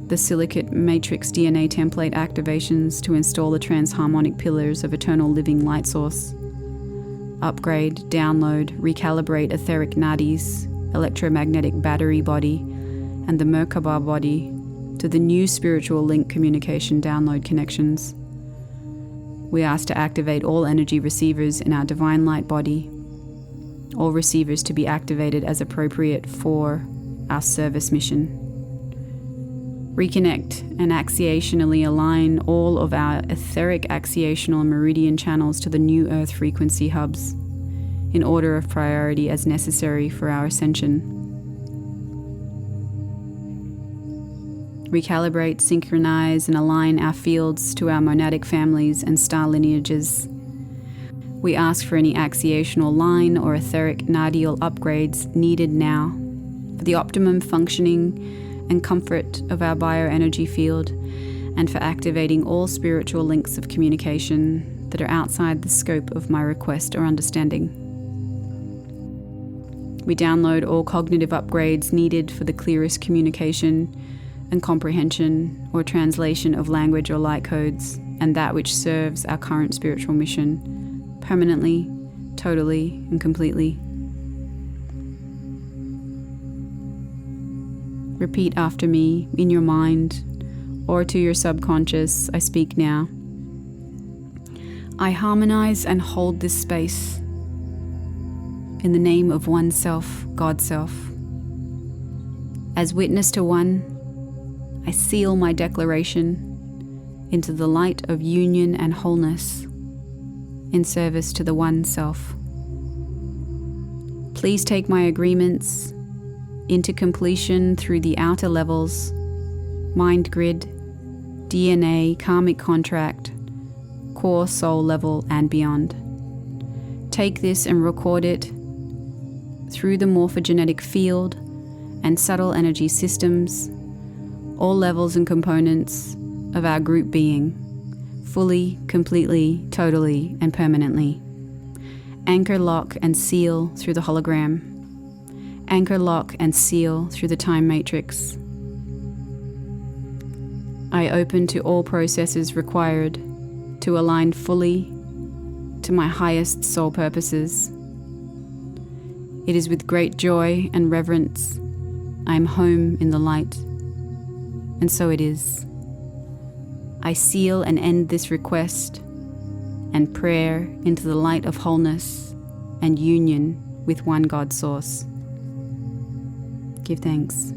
the silicate matrix DNA template activations to install the transharmonic pillars of eternal living light source. Upgrade, download, recalibrate etheric nadis, electromagnetic battery body, and the Merkaba body to the new spiritual link communication download connections. We ask to activate all energy receivers in our divine light body, all receivers to be activated as appropriate for our service mission. Reconnect and axiationally align all of our etheric axiational and meridian channels to the new earth frequency hubs in order of priority as necessary for our ascension. Recalibrate, synchronize, and align our fields to our monadic families and star lineages. We ask for any axiational line or etheric nadial upgrades needed now for the optimum functioning and comfort of our bioenergy field, and for activating all spiritual links of communication that are outside the scope of my request or understanding. We download all cognitive upgrades needed for the clearest communication and comprehension or translation of language or light codes, and that which serves our current spiritual mission permanently, totally, and completely. Repeat after me in your mind or to your subconscious. I speak now. I harmonize and hold this space in the name of one self, God Self. As witness to one, I seal my declaration into the light of union and wholeness in service to the one self. Please take my agreements into completion through the outer levels, mind grid, DNA, karmic contract, core soul level, and beyond. Take this and record it through the morphogenetic field and subtle energy systems, all levels and components of our group being, fully, completely, totally, and permanently. Anchor, lock, and seal through the hologram. Anchor, lock, and seal through the time matrix. I open to all processes required to align fully to my highest soul purposes. It is with great joy and reverence I am home in the light, and so it is. I seal and end this request and prayer into the light of wholeness and union with one God Source. Give thanks.